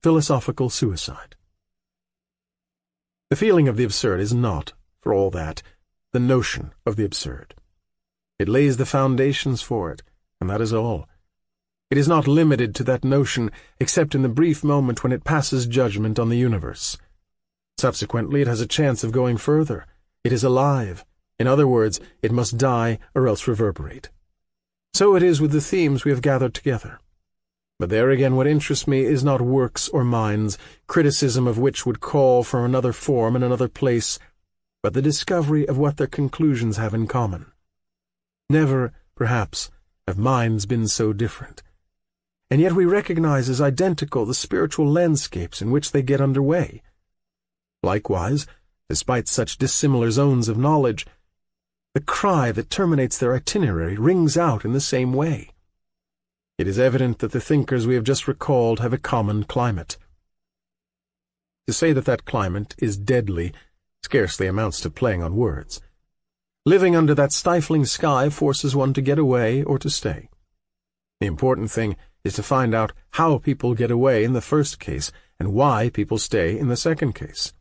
Philosophical suicide. The feeling of the absurd is not, for all that, the notion of the absurd. It lays the foundations for it, and that is all. It is not limited to that notion except in the brief moment when it passes judgment on the universe. Subsequently, it has a chance of going further. It is alive. In other words, it must die or else reverberate. So it is with the themes we have gathered together. But there again, what interests me is not works or minds, criticism of which would call for another form and another place, but the discovery of what their conclusions have in common. Never, perhaps, have minds been so different. And yet we recognize as identical the spiritual landscapes in which they get underway. Likewise, despite such dissimilar zones of knowledge, the cry that terminates their itinerary rings out in the same way. It is evident that the thinkers we have just recalled have a common climate. To say that that climate is deadly scarcely amounts to playing on words. Living under that stifling sky forces one to get away or to stay. The important thing is to find out how people get away in the first case and why people stay in the second case.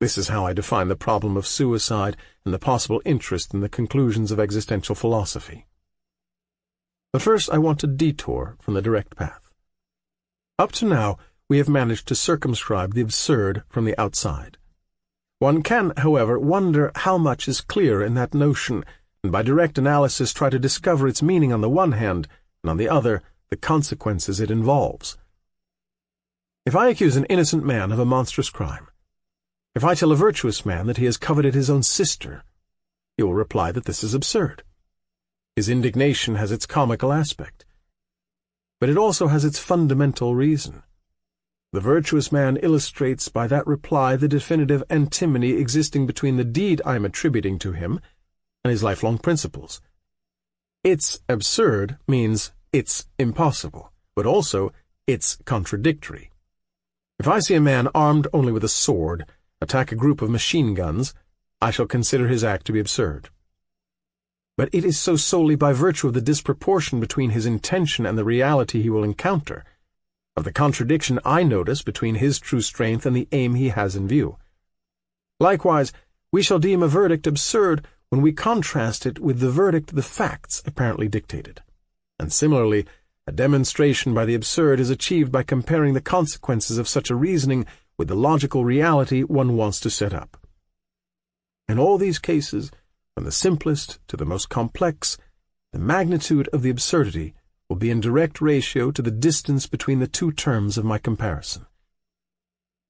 This is how I define the problem of suicide and the possible interest in the conclusions of existential philosophy. But first I want to detour from the direct path. Up to now, we have managed to circumscribe the absurd from the outside. One can, however, wonder how much is clear in that notion, and by direct analysis try to discover its meaning on the one hand, and on the other, the consequences it involves. If I accuse an innocent man of a monstrous crime, if I tell a virtuous man that he has coveted his own sister, he will reply that this is absurd. His indignation has its comical aspect, but it also has its fundamental reason. The virtuous man illustrates by that reply the definitive antinomy existing between the deed I am attributing to him and his lifelong principles. It's absurd means it's impossible, but also it's contradictory. If I see a man armed only with a sword attack a group of machine guns, I shall consider his act to be absurd. But it is so solely by virtue of the disproportion between his intention and the reality he will encounter, of the contradiction I notice between his true strength and the aim he has in view. Likewise, we shall deem a verdict absurd when we contrast it with the verdict the facts apparently dictated. And similarly, a demonstration by the absurd is achieved by comparing the consequences of such a reasoning with the logical reality one wants to set up. In all these cases, from the simplest to the most complex, the magnitude of the absurdity will be in direct ratio to the distance between the two terms of my comparison.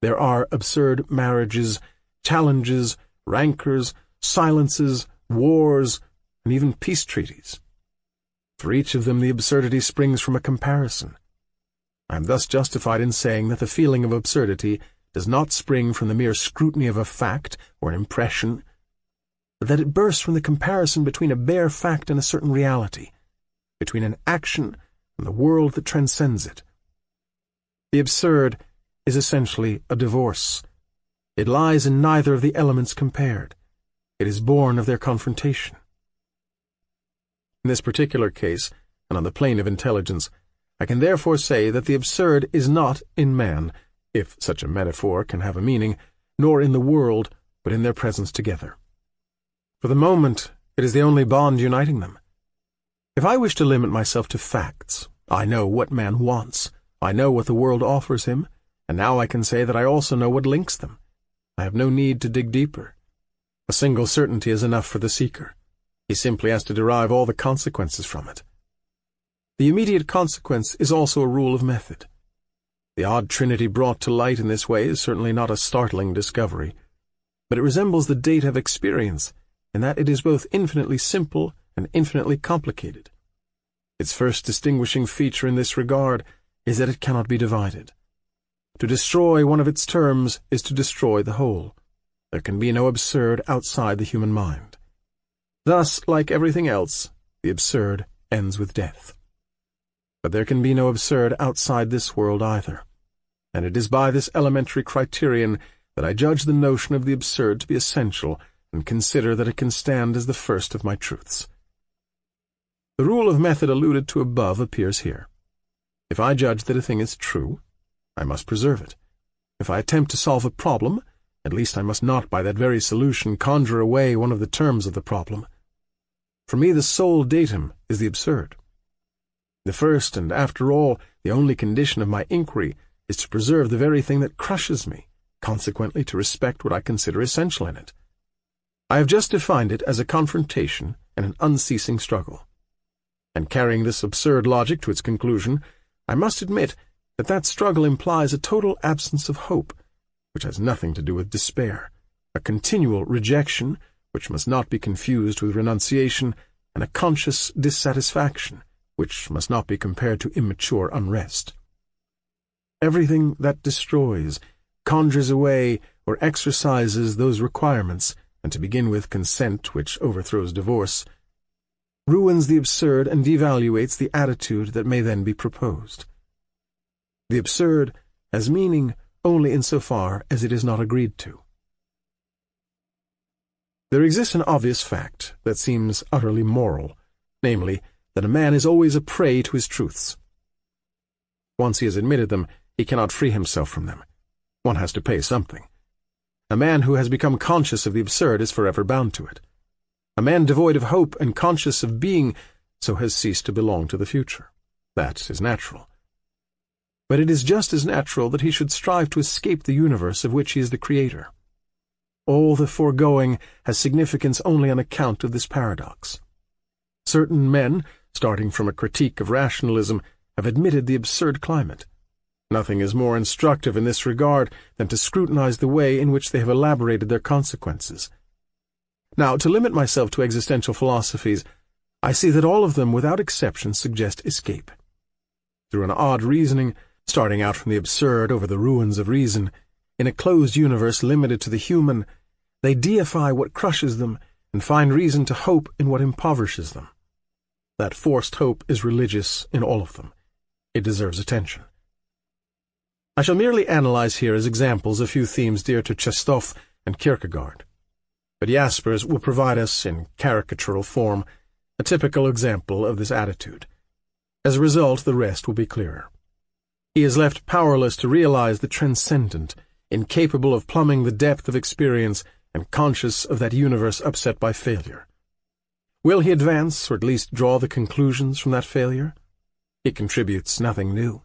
There are absurd marriages, challenges, rancors, silences, wars, and even peace treaties. For each of them the absurdity springs from a comparison. I am thus justified in saying that the feeling of absurdity does not spring from the mere scrutiny of a fact or an impression, but that it bursts from the comparison between a bare fact and a certain reality, between an action and the world that transcends it. The absurd is essentially a divorce. It lies in neither of the elements compared. It is born of their confrontation. In this particular case, and on the plane of intelligence, I can therefore say that the absurd is not in man, if such a metaphor can have a meaning, nor in the world, but in their presence together. For the moment, it is the only bond uniting them. If I wish to limit myself to facts, I know what man wants, I know what the world offers him, and now I can say that I also know what links them. I have no need to dig deeper. A single certainty is enough for the seeker. He simply has to derive all the consequences from it. The immediate consequence is also a rule of method. The odd trinity brought to light in this way is certainly not a startling discovery, but it resembles the data of experience in that it is both infinitely simple and infinitely complicated. Its first distinguishing feature in this regard is that it cannot be divided. To destroy one of its terms is to destroy the whole. There can be no absurd outside the human mind. Thus, like everything else, the absurd ends with death. But there can be no absurd outside this world either, and it is by this elementary criterion that I judge the notion of the absurd to be essential and consider that it can stand as the first of my truths. The rule of method alluded to above appears here. If I judge that a thing is true, I must preserve it. If I attempt to solve a problem, at least I must not by that very solution conjure away one of the terms of the problem. For me the sole datum is the absurd. The first and, after all, the only condition of my inquiry is to preserve the very thing that crushes me, consequently to respect what I consider essential in it. I have just defined it as a confrontation and an unceasing struggle. And carrying this absurd logic to its conclusion, I must admit that that struggle implies a total absence of hope, which has nothing to do with despair, a continual rejection, which must not be confused with renunciation, and a conscious dissatisfaction, which must not be compared to immature unrest. Everything that destroys, conjures away, or exercises those requirements, and to begin with consent which overthrows divorce, ruins the absurd and devaluates the attitude that may then be proposed. The absurd has meaning only insofar as it is not agreed to. There exists an obvious fact that seems utterly moral, namely, that a man is always a prey to his truths. Once he has admitted them, he cannot free himself from them. One has to pay something. A man who has become conscious of the absurd is forever bound to it. A man devoid of hope and conscious of being so has ceased to belong to the future. That is natural. But it is just as natural that he should strive to escape the universe of which he is the creator. All the foregoing has significance only on account of this paradox. Certain men, starting from a critique of rationalism, have admitted the absurd climate. Nothing is more instructive in this regard than to scrutinize the way in which they have elaborated their consequences. Now, to limit myself to existential philosophies, I see that all of them without exception suggest escape. Through an odd reasoning, starting out from the absurd over the ruins of reason, in a closed universe limited to the human, they deify what crushes them and find reason to hope in what impoverishes them. That forced hope is religious in all of them. It deserves attention. I shall merely analyze here as examples a few themes dear to Chestov and Kierkegaard. But Jaspers will provide us, in caricatural form, a typical example of this attitude. As a result, the rest will be clearer. He is left powerless to realize the transcendent, incapable of plumbing the depth of experience and conscious of that universe upset by failure. Will he advance, or at least draw the conclusions from that failure? He contributes nothing new.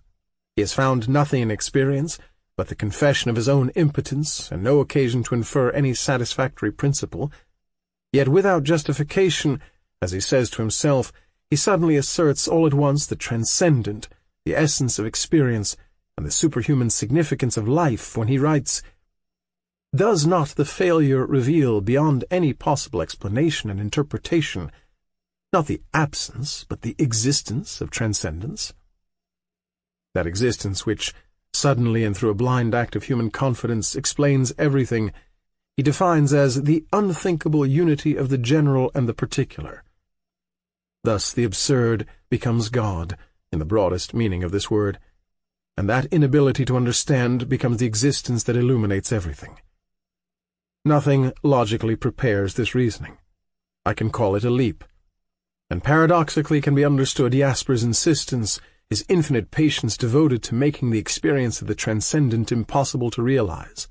He has found nothing in experience but the confession of his own impotence and no occasion to infer any satisfactory principle. Yet without justification, as he says to himself, he suddenly asserts all at once the transcendent, the essence of experience, and the superhuman significance of life when he writes, "Does not the failure reveal beyond any possible explanation and interpretation not the absence but the existence of transcendence?" That existence which, suddenly and through a blind act of human confidence, explains everything, he defines as the unthinkable unity of the general and the particular. Thus the absurd becomes God, in the broadest meaning of this word, and that inability to understand becomes the existence that illuminates everything. Nothing logically prepares this reasoning. I can call it a leap. And paradoxically can be understood Jasper's insistence, his infinite patience devoted to making the experience of the transcendent impossible to realize.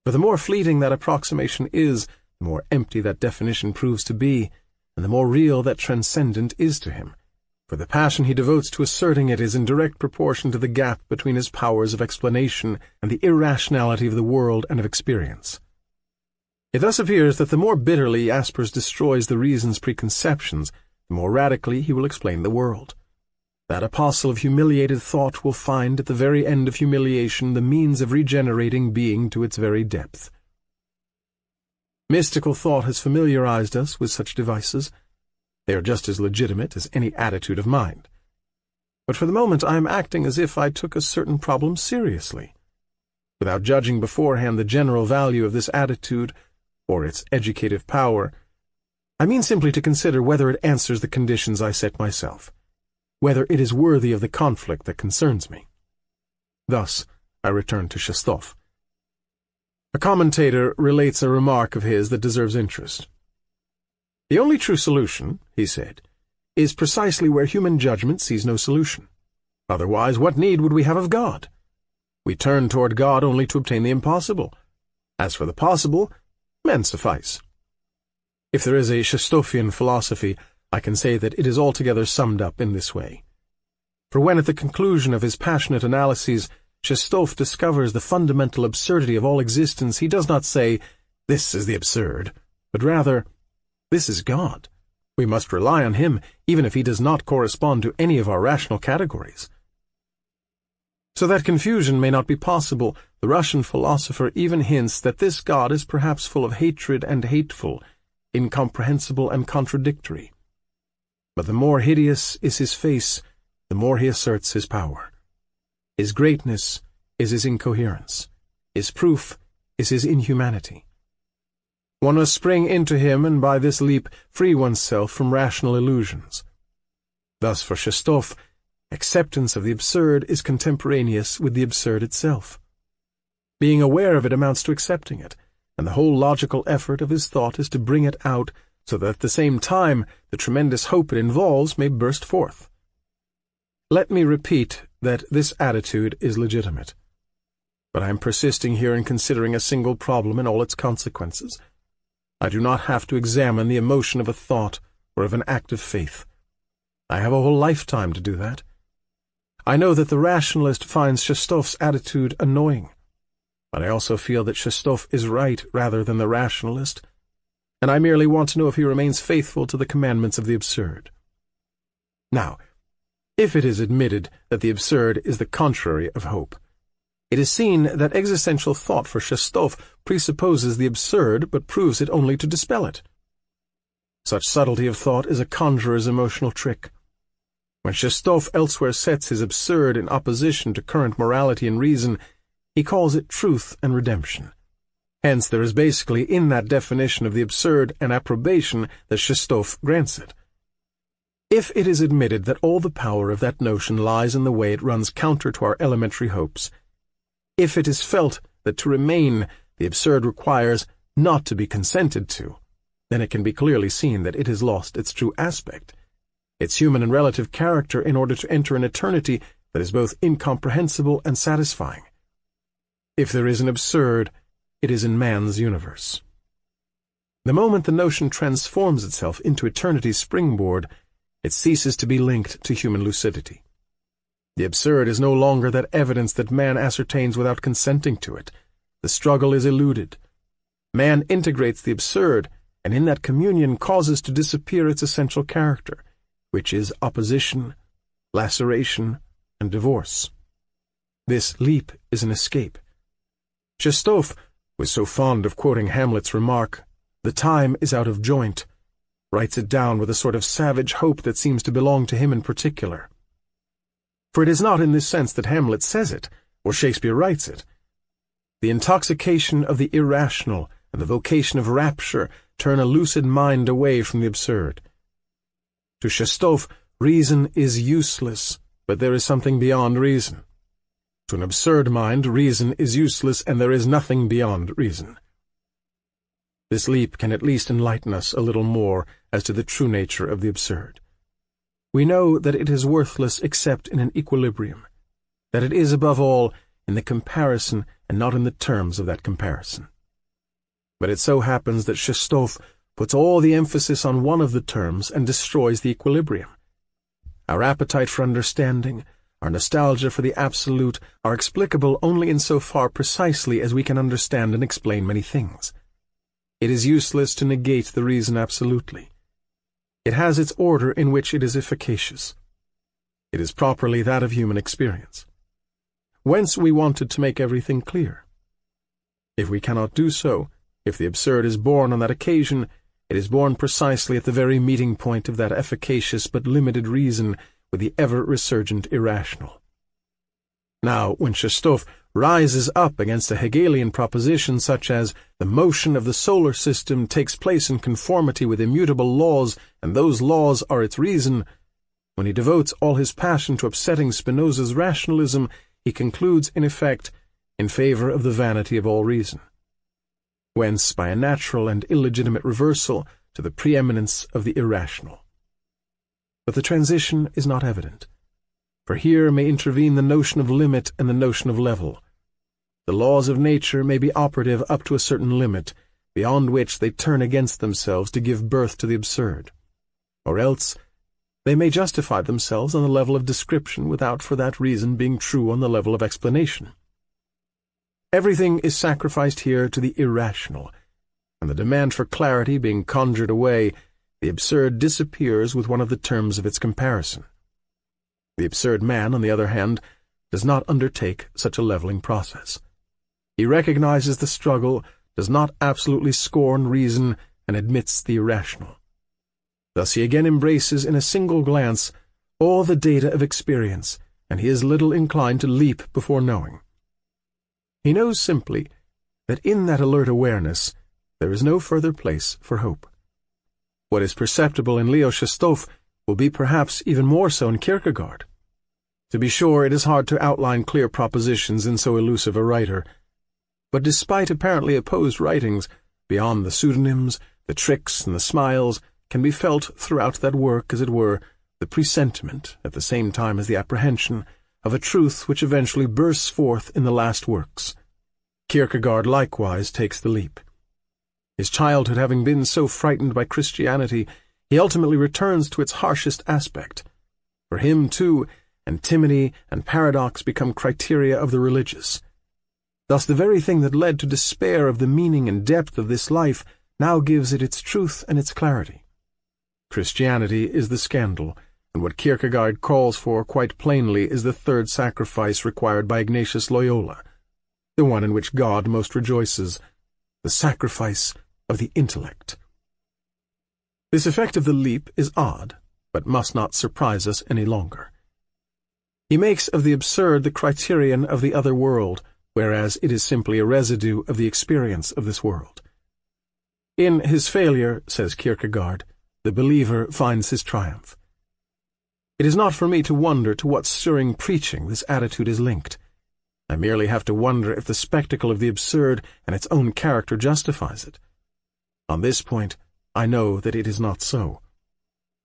For the more fleeting that approximation is, the more empty that definition proves to be, and the more real that transcendent is to him, for the passion he devotes to asserting it is in direct proportion to the gap between his powers of explanation and the irrationality of the world and of experience. It thus appears that the more bitterly Jaspers destroys the reason's preconceptions, the more radically he will explain the world. That apostle of humiliated thought will find at the very end of humiliation the means of regenerating being to its very depth. Mystical thought has familiarized us with such devices. They are just as legitimate as any attitude of mind. But for the moment I am acting as if I took a certain problem seriously. Without judging beforehand the general value of this attitude, or its educative power, I mean simply to consider whether it answers the conditions I set myself, whether it is worthy of the conflict that concerns me. Thus, I return to Chestov. A commentator relates a remark of his that deserves interest. "The only true solution," he said, "is precisely where human judgment sees no solution. Otherwise, what need would we have of God? We turn toward God only to obtain the impossible. As for the possible, men suffice. If there is a Shestophian philosophy, I can say that it is altogether summed up in this way. For when at the conclusion of his passionate analyses Shestov discovers the fundamental absurdity of all existence, he does not say, "This is the absurd," but rather, "This is God. We must rely on him, even if he does not correspond to any of our rational categories." So that confusion may not be possible, the Russian philosopher even hints that this God is perhaps full of hatred and hateful, incomprehensible and contradictory. But the more hideous is his face, the more he asserts his power. His greatness is his incoherence. His proof is his inhumanity. One must spring into him and by this leap free oneself from rational illusions. Thus for Shestov, acceptance of the absurd is contemporaneous with the absurd itself. Being aware of it amounts to accepting it, and the whole logical effort of his thought is to bring it out so that at the same time the tremendous hope it involves may burst forth. Let me repeat that this attitude is legitimate. But I am persisting here in considering a single problem and all its consequences. I do not have to examine the emotion of a thought or of an act of faith. I have a whole lifetime to do that. I know that the rationalist finds Shestov's attitude annoying, but I also feel that Shestov is right rather than the rationalist, and I merely want to know if he remains faithful to the commandments of the absurd. Now, if it is admitted that the absurd is the contrary of hope, it is seen that existential thought for Shestov presupposes the absurd but proves it only to dispel it. Such subtlety of thought is a conjurer's emotional trick. When Shestov elsewhere sets his absurd in opposition to current morality and reason, he calls it truth and redemption. Hence there is basically in that definition of the absurd an approbation that Shestov grants it. If it is admitted that all the power of that notion lies in the way it runs counter to our elementary hopes, if it is felt that to remain the absurd requires not to be consented to, then it can be clearly seen that it has lost its true aspect, its human and relative character, in order to enter an eternity that is both incomprehensible and satisfying. If there is an absurd, it is in man's universe. The moment the notion transforms itself into eternity's springboard, it ceases to be linked to human lucidity. The absurd is no longer that evidence that man ascertains without consenting to it. The struggle is eluded. Man integrates the absurd, and in that communion causes to disappear its essential character, which is opposition, laceration, and divorce. This leap is an escape. Shestov was so fond of quoting Hamlet's remark, "The time is out of joint," writes it down with a sort of savage hope that seems to belong to him in particular. For it is not in this sense that Hamlet says it, or Shakespeare writes it. The intoxication of the irrational and the vocation of rapture turn a lucid mind away from the absurd. To Shestov, reason is useless, but there is something beyond reason. To an absurd mind, reason is useless, and there is nothing beyond reason. This leap can at least enlighten us a little more as to the true nature of the absurd. We know that it is worthless except in an equilibrium, that it is, above all, in the comparison and not in the terms of that comparison. But it so happens that Shestov puts all the emphasis on one of the terms and destroys the equilibrium. Our appetite for understanding, our nostalgia for the absolute, are explicable only insofar precisely as we can understand and explain many things. It is useless to negate the reason absolutely. It has its order in which it is efficacious. It is properly that of human experience. Whence we wanted to make everything clear. If we cannot do so, if the absurd is born on that occasion, it is born precisely at the very meeting point of that efficacious but limited reason with the ever-resurgent irrational. Now, when Shestov rises up against a Hegelian proposition such as the motion of the solar system takes place in conformity with immutable laws, and those laws are its reason, when he devotes all his passion to upsetting Spinoza's rationalism, he concludes, in effect, in favor of the vanity of all reason. Whence, by a natural and illegitimate reversal, to the preeminence of the irrational. But the transition is not evident, for here may intervene the notion of limit and the notion of level, the laws of nature may be operative up to a certain limit, beyond which they turn against themselves to give birth to the absurd. Or else, they may justify themselves on the level of description without for that reason being true on the level of explanation. Everything is sacrificed here to the irrational, and the demand for clarity being conjured away, the absurd disappears with one of the terms of its comparison. The absurd man, on the other hand, does not undertake such a leveling process. He recognizes the struggle, does not absolutely scorn reason, and admits the irrational. Thus he again embraces in a single glance all the data of experience, and he is little inclined to leap before knowing. He knows simply that in that alert awareness there is no further place for hope. What is perceptible in Leo Shestov will be perhaps even more so in Kierkegaard. To be sure, it is hard to outline clear propositions in so elusive a writer, but despite apparently opposed writings, beyond the pseudonyms, the tricks, and the smiles, can be felt throughout that work, as it were, the presentiment, at the same time as the apprehension, of a truth which eventually bursts forth in the last works. Kierkegaard likewise takes the leap. His childhood having been so frightened by Christianity, he ultimately returns to its harshest aspect. For him, too, antimony and paradox become criteria of the religious. Thus the very thing that led to despair of the meaning and depth of this life now gives it its truth and its clarity. Christianity is the scandal, and what Kierkegaard calls for quite plainly is the third sacrifice required by Ignatius Loyola, the one in which God most rejoices, the sacrifice of the intellect. This effect of the leap is odd, but must not surprise us any longer. He makes of the absurd the criterion of the other world, whereas it is simply a residue of the experience of this world. In his failure, says Kierkegaard, the believer finds his triumph. It is not for me to wonder to what stirring preaching this attitude is linked. I merely have to wonder if the spectacle of the absurd and its own character justifies it. On this point, I know that it is not so.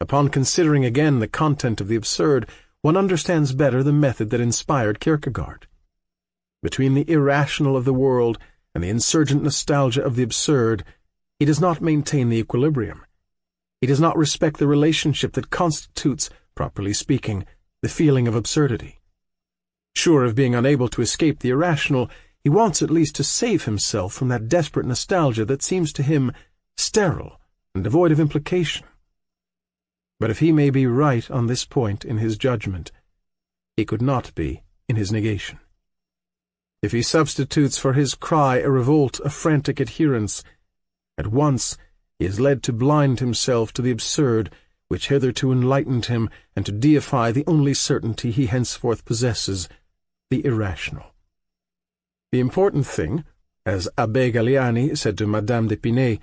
Upon considering again the content of the absurd, one understands better the method that inspired Kierkegaard. Between the irrational of the world and the insurgent nostalgia of the absurd, he does not maintain the equilibrium. He does not respect the relationship that constitutes, properly speaking, the feeling of absurdity. Sure of being unable to escape the irrational, he wants at least to save himself from that desperate nostalgia that seems to him sterile and devoid of implication. But if he may be right on this point in his judgment, he could not be in his negation. If he substitutes for his cry a revolt of frantic adherence, at once he is led to blind himself to the absurd which hitherto enlightened him and to deify the only certainty he henceforth possesses, the irrational. The important thing, as Abbé Galiani said to Madame d'Épinay,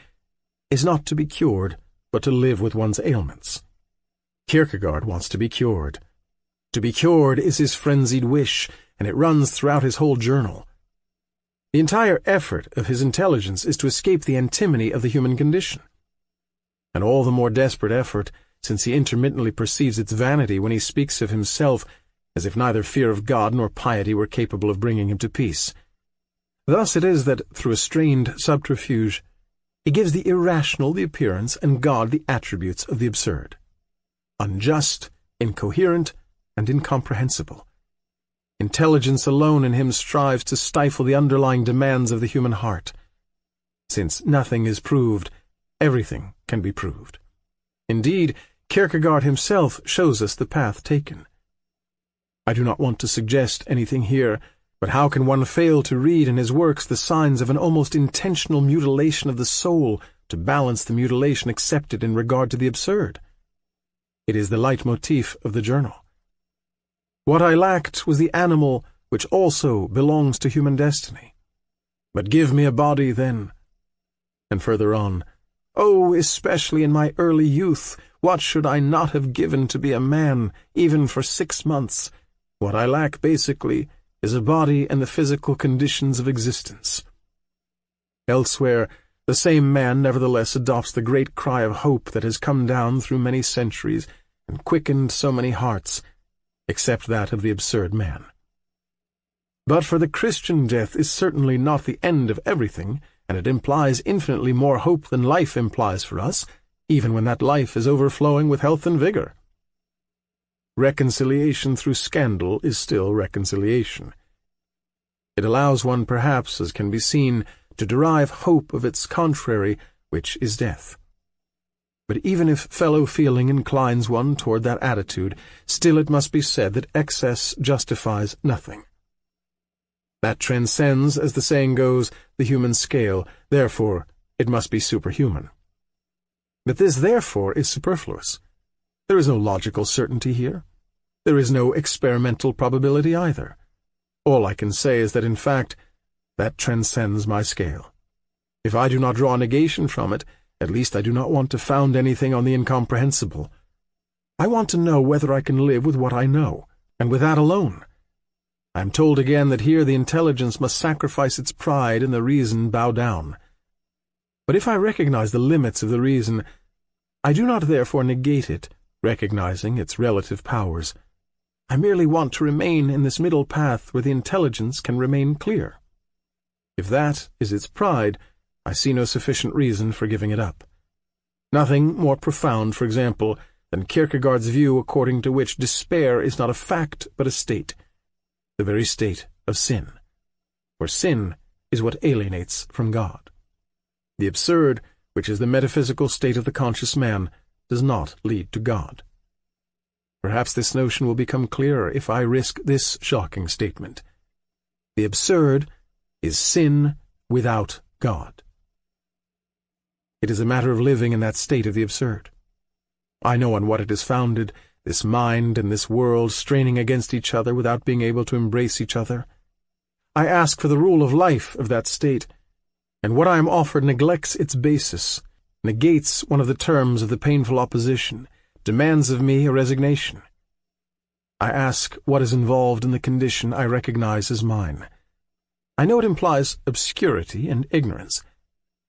is not to be cured, but to live with one's ailments. Kierkegaard wants to be cured. To be cured is his frenzied wish, and it runs throughout his whole journal. The entire effort of his intelligence is to escape the antimony of the human condition. And all the more desperate effort, since he intermittently perceives its vanity when he speaks of himself, as if neither fear of God nor piety were capable of bringing him to peace. Thus it is that, through a strained subterfuge, he gives the irrational the appearance and God the attributes of the absurd. Unjust, incoherent, and incomprehensible. Intelligence alone in him strives to stifle the underlying demands of the human heart. Since nothing is proved, everything can be proved. Indeed, Kierkegaard himself shows us the path taken. I do not want to suggest anything here, but how can one fail to read in his works the signs of an almost intentional mutilation of the soul to balance the mutilation accepted in regard to the absurd? It is the leitmotif of the journal. What I lacked was the animal which also belongs to human destiny. But give me a body then. And further on, oh, especially in my early youth, what should I not have given to be a man, even for 6 months? What I lack, basically, is a body and the physical conditions of existence. Elsewhere, the same man nevertheless adopts the great cry of hope that has come down through many centuries and quickened so many hearts, except that of the absurd man. But for the Christian, death is certainly not the end of everything, and it implies infinitely more hope than life implies for us, even when that life is overflowing with health and vigor. Reconciliation through scandal is still reconciliation. It allows one, perhaps, as can be seen, to derive hope of its contrary, which is death. But even if fellow feeling inclines one toward that attitude, still it must be said that excess justifies nothing. That transcends, as the saying goes, the human scale, therefore it must be superhuman. But this therefore is superfluous. There is no logical certainty here. There is no experimental probability either. All I can say is that, in fact, that transcends my scale. If I do not draw negation from it, at least I do not want to found anything on the incomprehensible. I want to know whether I can live with what I know, and with that alone. I am told again that here the intelligence must sacrifice its pride and the reason bow down. But if I recognize the limits of the reason, I do not therefore negate it, recognizing its relative powers. I merely want to remain in this middle path where the intelligence can remain clear. If that is its pride, I see no sufficient reason for giving it up. Nothing more profound, for example, than Kierkegaard's view according to which despair is not a fact but a state, the very state of sin. For sin is what alienates from God. The absurd, which is the metaphysical state of the conscious man, does not lead to God. Perhaps this notion will become clearer if I risk this shocking statement. The absurd is sin without God. It is a matter of living in that state of the absurd. I know on what it is founded, this mind and this world straining against each other without being able to embrace each other. I ask for the rule of life of that state, and what I am offered neglects its basis, negates one of the terms of the painful opposition, demands of me a resignation. I ask what is involved in the condition I recognize as mine. I know it implies obscurity and ignorance,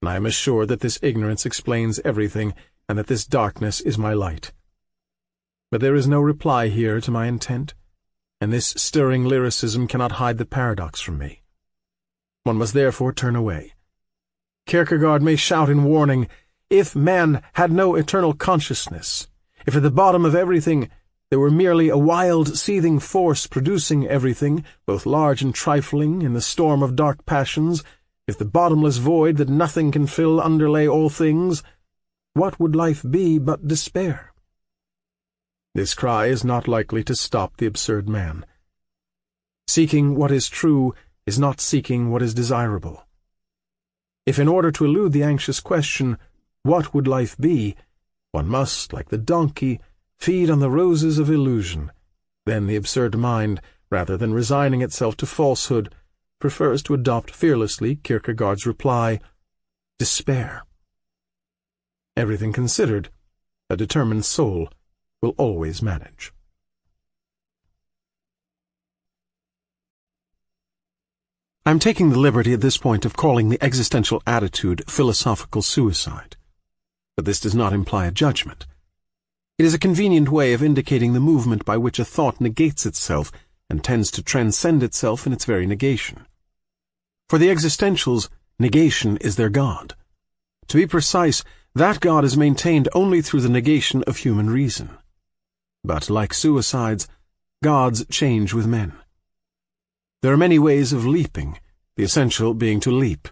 and I am assured that this ignorance explains everything, and that this darkness is my light. But there is no reply here to my intent, and this stirring lyricism cannot hide the paradox from me. One must therefore turn away. Kierkegaard may shout in warning, if man had no eternal consciousness, if at the bottom of everything there were merely a wild, seething force producing everything, both large and trifling, in the storm of dark passions, if the bottomless void that nothing can fill underlay all things, what would life be but despair? This cry is not likely to stop the absurd man. Seeking what is true is not seeking what is desirable. If in order to elude the anxious question, what would life be, one must, like the donkey, feed on the roses of illusion, then the absurd mind, rather than resigning itself to falsehood, prefers to adopt fearlessly Kierkegaard's reply, despair. Everything considered, a determined soul will always manage. I am taking the liberty at this point of calling the existential attitude philosophical suicide. But this does not imply a judgment. It is a convenient way of indicating the movement by which a thought negates itself and tends to transcend itself in its very negation. For the existentials, negation is their God. To be precise, that God is maintained only through the negation of human reason. But, like suicides, gods change with men. There are many ways of leaping, the essential being to leap.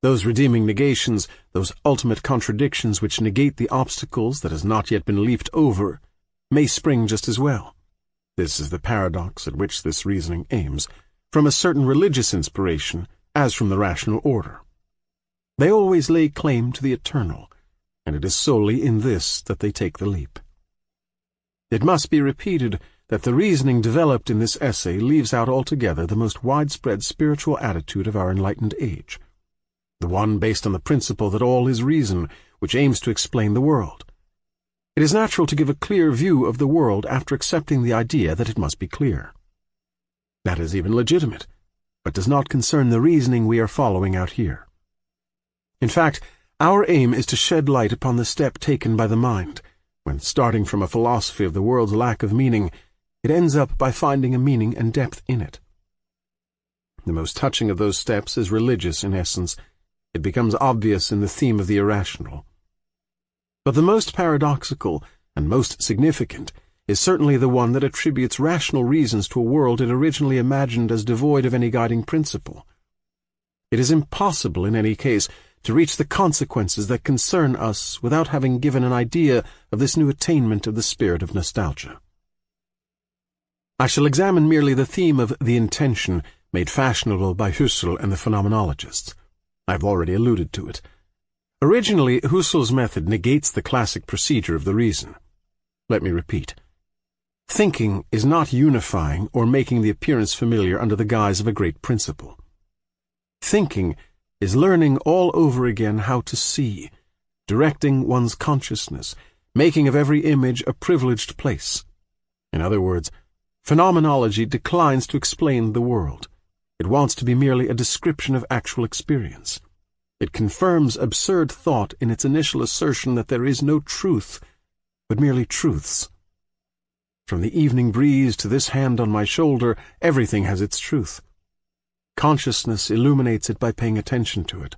Those redeeming negations, those ultimate contradictions which negate the obstacles that has not yet been leaped over, may spring just as well. This is the paradox at which this reasoning aims, from a certain religious inspiration, as from the rational order. They always lay claim to the eternal, and it is solely in this that they take the leap. It must be repeated that the reasoning developed in this essay leaves out altogether the most widespread spiritual attitude of our enlightened age, the one based on the principle that all is reason, which aims to explain the world. It is natural to give a clear view of the world after accepting the idea that it must be clear. That is even legitimate, but does not concern the reasoning we are following out here. In fact, our aim is to shed light upon the step taken by the mind, when, starting from a philosophy of the world's lack of meaning, it ends up by finding a meaning and depth in it. The most touching of those steps is religious in essence. It becomes obvious in the theme of the irrational. But the most paradoxical and most significant is certainly the one that attributes rational reasons to a world it originally imagined as devoid of any guiding principle. It is impossible, in any case, to reach the consequences that concern us without having given an idea of this new attainment of the spirit of nostalgia. I shall examine merely the theme of the intention made fashionable by Husserl and the phenomenologists. I have already alluded to it. Originally, Husserl's method negates the classic procedure of the reason. Let me repeat. Thinking is not unifying or making the appearance familiar under the guise of a great principle. Thinking is learning all over again how to see, directing one's consciousness, making of every image a privileged place. In other words, phenomenology declines to explain the world. It wants to be merely a description of actual experience. It confirms absurd thought in its initial assertion that there is no truth, but merely truths. From the evening breeze to this hand on my shoulder, everything has its truth. Consciousness illuminates it by paying attention to it.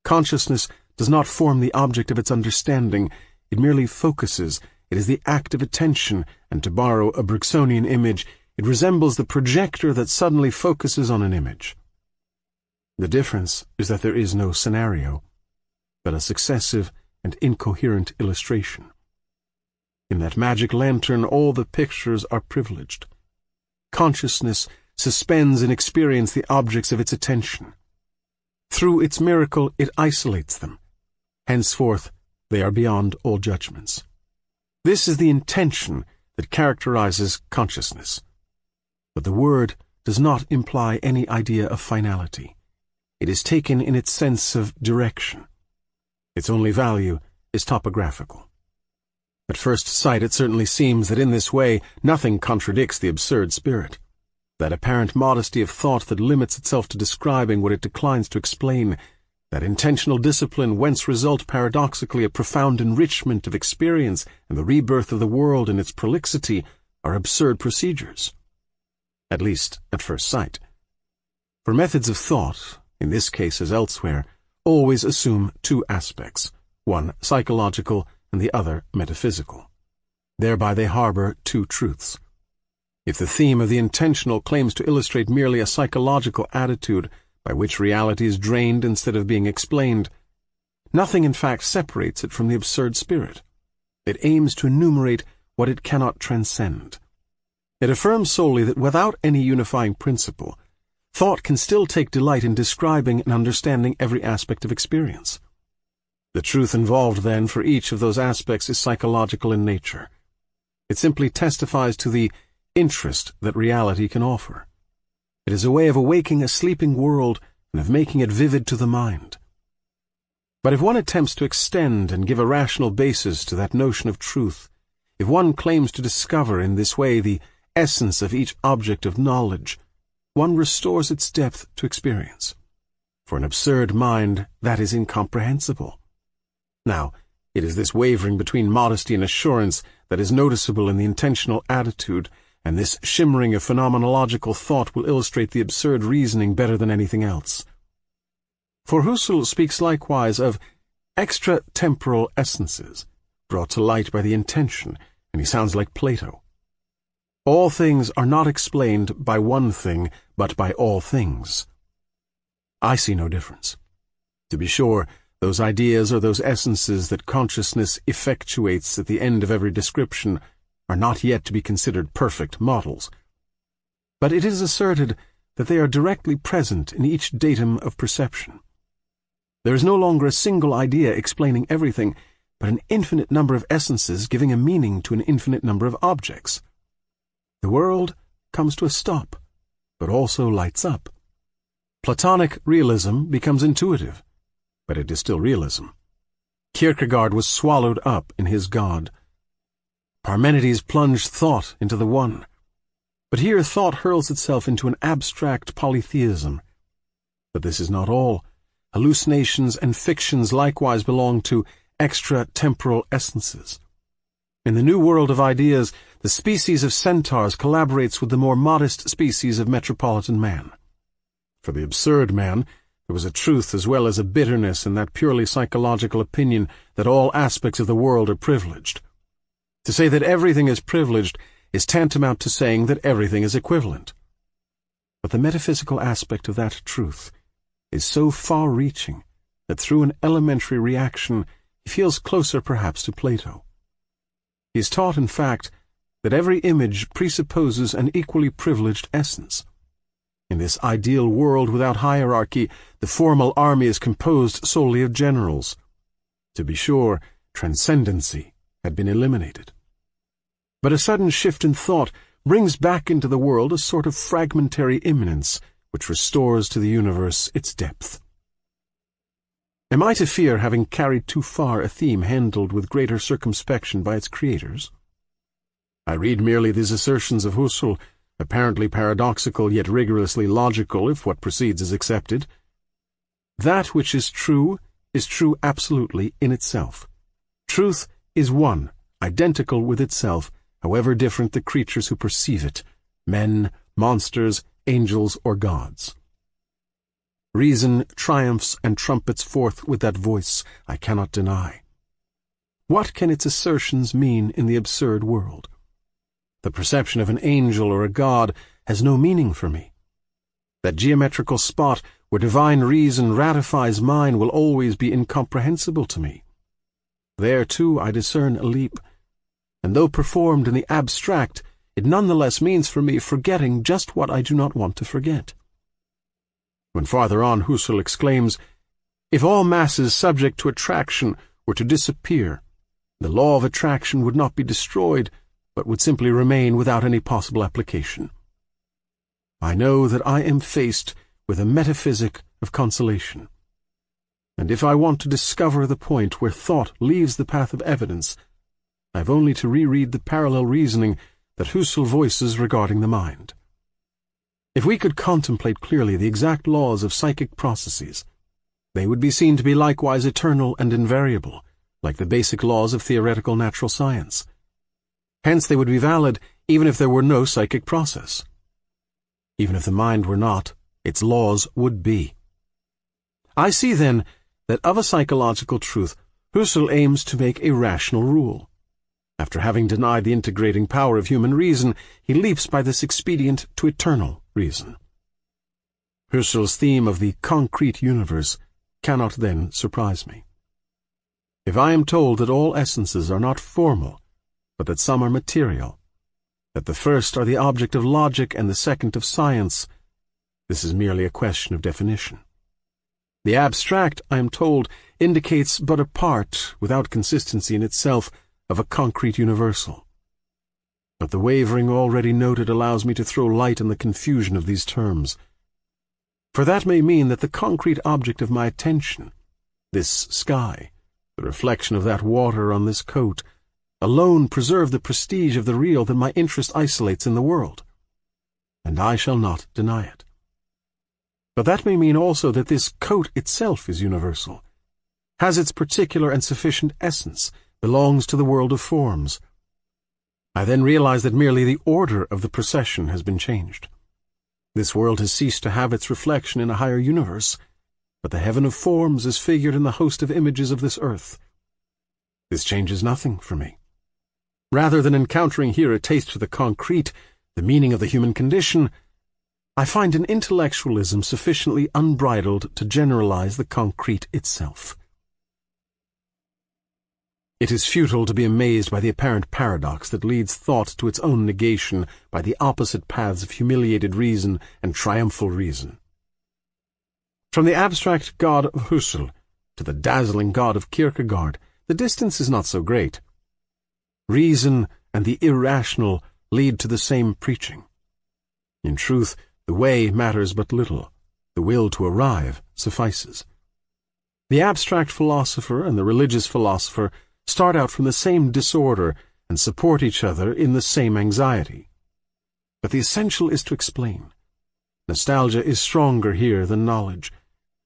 Consciousness does not form the object of its understanding, it merely focuses. It is the act of attention, and to borrow a Bergsonian image, it resembles the projector that suddenly focuses on an image. The difference is that there is no scenario, but a successive and incoherent illustration. In that magic lantern, all the pictures are privileged. Consciousness suspends in experience the objects of its attention. Through its miracle, it isolates them. Henceforth, they are beyond all judgments. This is the intention that characterizes consciousness. But the word does not imply any idea of finality. It is taken in its sense of direction. Its only value is topographical. At first sight, it certainly seems that in this way nothing contradicts the absurd spirit. That apparent modesty of thought that limits itself to describing what it declines to explain, that intentional discipline whence result paradoxically a profound enrichment of experience and the rebirth of the world in its prolixity, are absurd procedures. At least at first sight. For methods of thought, in this case as elsewhere, always assume two aspects, one psychological and the other metaphysical. Thereby they harbor two truths. If the theme of the intentional claims to illustrate merely a psychological attitude by which reality is drained instead of being explained, nothing in fact separates it from the absurd spirit. It aims to enumerate what it cannot transcend. It affirms solely that without any unifying principle, thought can still take delight in describing and understanding every aspect of experience. The truth involved, then, for each of those aspects is psychological in nature. It simply testifies to the interest that reality can offer. It is a way of awaking a sleeping world and of making it vivid to the mind. But if one attempts to extend and give a rational basis to that notion of truth, if one claims to discover in this way the essence of each object of knowledge, one restores its depth to experience. For an absurd mind, that is incomprehensible. Now, it is this wavering between modesty and assurance that is noticeable in the intentional attitude, and this shimmering of phenomenological thought will illustrate the absurd reasoning better than anything else. For Husserl speaks likewise of extra-temporal essences, brought to light by the intention, and he sounds like Plato. All things are not explained by one thing, but by all things. I see no difference. To be sure, those ideas or those essences that consciousness effectuates at the end of every description are not yet to be considered perfect models. But it is asserted that they are directly present in each datum of perception. There is no longer a single idea explaining everything, but an infinite number of essences giving a meaning to an infinite number of objects. The world comes to a stop, but also lights up. Platonic realism becomes intuitive, but it is still realism. Kierkegaard was swallowed up in his God. Parmenides plunged thought into the one. But here thought hurls itself into an abstract polytheism. But this is not all. Hallucinations and fictions likewise belong to extra-temporal essences. In the new world of ideas, the species of centaurs collaborates with the more modest species of metropolitan man. For the absurd man, there was a truth as well as a bitterness in that purely psychological opinion that all aspects of the world are privileged. To say that everything is privileged is tantamount to saying that everything is equivalent. But the metaphysical aspect of that truth is so far-reaching that through an elementary reaction he feels closer perhaps to Plato. He is taught, in fact, that every image presupposes an equally privileged essence. In this ideal world without hierarchy, the formal army is composed solely of generals. To be sure, transcendency had been eliminated. But a sudden shift in thought brings back into the world a sort of fragmentary immanence which restores to the universe its depth. Am I to fear having carried too far a theme handled with greater circumspection by its creators? I read merely these assertions of Husserl, apparently paradoxical yet rigorously logical if what precedes is accepted. That which is true absolutely in itself. Truth is one, identical with itself, however different the creatures who perceive it, men, monsters, angels, or gods. Reason triumphs and trumpets forth with that voice I cannot deny. What can its assertions mean in the absurd world? The perception of an angel or a god has no meaning for me. That geometrical spot where divine reason ratifies mine will always be incomprehensible to me. There, too, I discern a leap, and though performed in the abstract, it nonetheless means for me forgetting just what I do not want to forget. When farther on Husserl exclaims, "If all masses subject to attraction were to disappear, the law of attraction would not be destroyed, but would simply remain without any possible application," I know that I am faced with a metaphysic of consolation. And if I want to discover the point where thought leaves the path of evidence, I have only to reread the parallel reasoning that Husserl voices regarding the mind. If we could contemplate clearly the exact laws of psychic processes, they would be seen to be likewise eternal and invariable, like the basic laws of theoretical natural science. Hence they would be valid even if there were no psychic process. Even if the mind were not, its laws would be. I see, then, that of a psychological truth, Husserl aims to make a rational rule. After having denied the integrating power of human reason, he leaps by this expedient to eternal reason. Husserl's theme of the concrete universe cannot then surprise me. If I am told that all essences are not formal, but that some are material, that the first are the object of logic and the second of science, this is merely a question of definition. The abstract, I am told, indicates but a part, without consistency in itself, of a concrete universal. But the wavering already noted allows me to throw light on the confusion of these terms. For that may mean that the concrete object of my attention, this sky, the reflection of that water on this coat, alone preserve the prestige of the real that my interest isolates in the world. And I shall not deny it. But that may mean also that this coat itself is universal, has its particular and sufficient essence, belongs to the world of forms. I then realize that merely the order of the procession has been changed. This world has ceased to have its reflection in a higher universe, but the heaven of forms is figured in the host of images of this earth. This changes nothing for me. Rather than encountering here a taste for the concrete, the meaning of the human condition, I find an intellectualism sufficiently unbridled to generalize the concrete itself. It is futile to be amazed by the apparent paradox that leads thought to its own negation by the opposite paths of humiliated reason and triumphal reason. From the abstract God of Husserl to the dazzling God of Kierkegaard, the distance is not so great. Reason and the irrational lead to the same preaching. In truth, the way matters but little. The will to arrive suffices. The abstract philosopher and the religious philosopher start out from the same disorder and support each other in the same anxiety. But the essential is to explain. Nostalgia is stronger here than knowledge.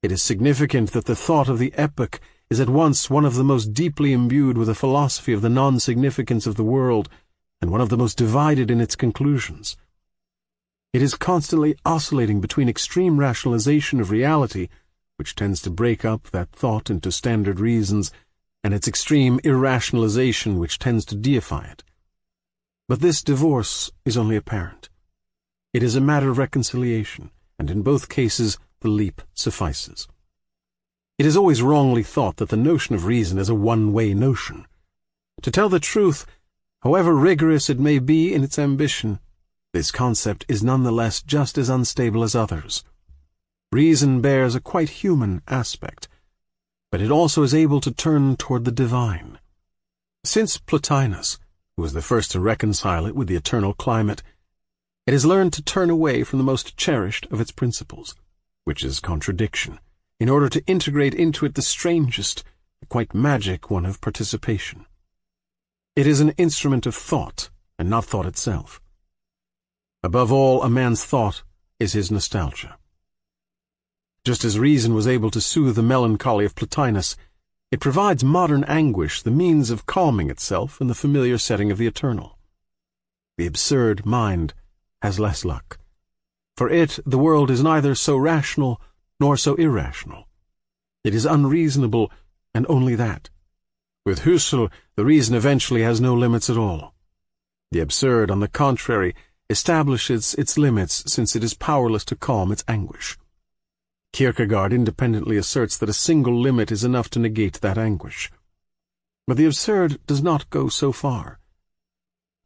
It is significant that the thought of the epoch is at once one of the most deeply imbued with a philosophy of the non-significance of the world and one of the most divided in its conclusions. It is constantly oscillating between extreme rationalization of reality, which tends to break up that thought into standard reasons, and its extreme irrationalization, which tends to deify it. But this divorce is only apparent. It is a matter of reconciliation, and in both cases the leap suffices. It is always wrongly thought that the notion of reason is a one-way notion. To tell the truth, however rigorous it may be in its ambition, this concept is nonetheless just as unstable as others. Reason bears a quite human aspect, but it also is able to turn toward the divine. Since Plotinus, who was the first to reconcile it with the eternal climate, it has learned to turn away from the most cherished of its principles, which is contradiction, in order to integrate into it the strangest, the quite magic one of participation. It is an instrument of thought, and not thought itself. Above all, a man's thought is his nostalgia. Just as reason was able to soothe the melancholy of Plotinus, it provides modern anguish the means of calming itself in the familiar setting of the eternal. The absurd mind has less luck. For it, the world is neither so rational nor so irrational. It is unreasonable, and only that. With Husserl, the reason eventually has no limits at all. The absurd, on the contrary, establishes its limits, since it is powerless to calm its anguish. Kierkegaard independently asserts that a single limit is enough to negate that anguish. But the absurd does not go so far.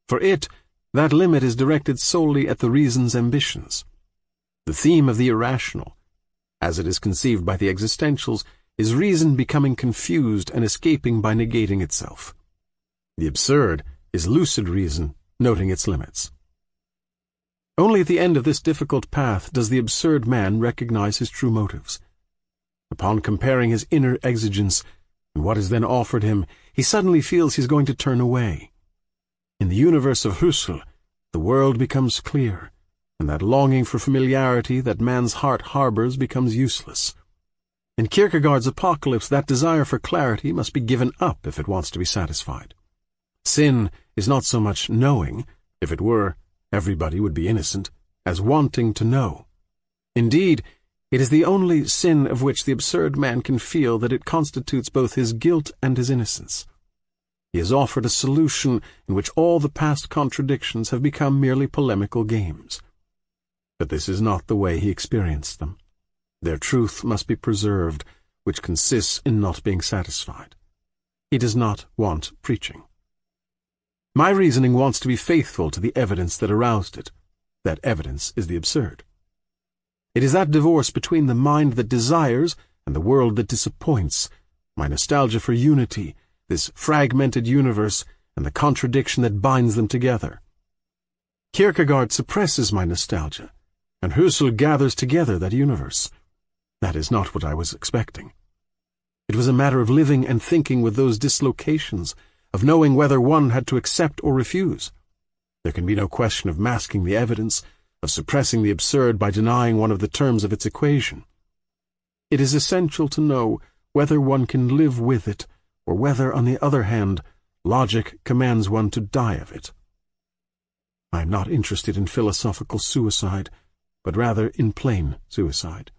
For it, that limit is directed solely at the reason's ambitions. The theme of the irrational, as it is conceived by the existentials, is reason becoming confused and escaping by negating itself. The absurd is lucid reason noting its limits. Only at the end of this difficult path does the absurd man recognize his true motives. Upon comparing his inner exigence and what is then offered him, he suddenly feels he is going to turn away. In the universe of Husserl, the world becomes clear, and that longing for familiarity that man's heart harbors becomes useless. In Kierkegaard's apocalypse, that desire for clarity must be given up if it wants to be satisfied. Sin is not so much knowing. If it were, everybody would be innocent, as wanting to know. Indeed, it is the only sin of which the absurd man can feel that it constitutes both his guilt and his innocence. He is offered a solution in which all the past contradictions have become merely polemical games. But this is not the way he experienced them. Their truth must be preserved, which consists in not being satisfied. He does not want preaching. My reasoning wants to be faithful to the evidence that aroused it. That evidence is the absurd. It is that divorce between the mind that desires and the world that disappoints, my nostalgia for unity, this fragmented universe, and the contradiction that binds them together. Kierkegaard suppresses my nostalgia, and Husserl gathers together that universe. That is not what I was expecting. It was a matter of living and thinking with those dislocations, of knowing whether one had to accept or refuse. There can be no question of masking the evidence, of suppressing the absurd by denying one of the terms of its equation. It is essential to know whether one can live with it, or whether, on the other hand, logic commands one to die of it. I am not interested in philosophical suicide, but rather in plain suicide.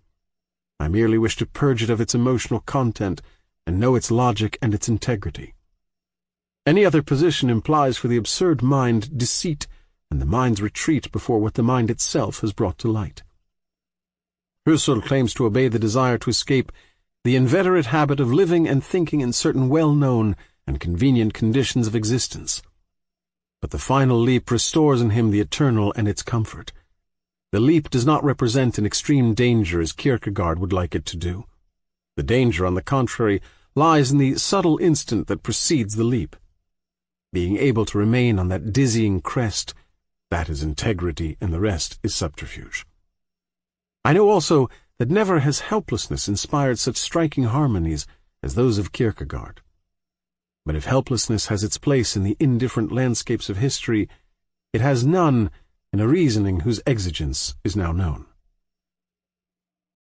I merely wish to purge it of its emotional content and know its logic and its integrity. Any other position implies for the absurd mind deceit and the mind's retreat before what the mind itself has brought to light. Husserl claims to obey the desire to escape the inveterate habit of living and thinking in certain well-known and convenient conditions of existence. But the final leap restores in him the eternal and its comfort. The leap does not represent an extreme danger as Kierkegaard would like it to do. The danger, on the contrary, lies in the subtle instant that precedes the leap. Being able to remain on that dizzying crest, that is integrity, and the rest is subterfuge. I know also that never has helplessness inspired such striking harmonies as those of Kierkegaard. But if helplessness has its place in the indifferent landscapes of history, it has none in a reasoning whose exigence is now known.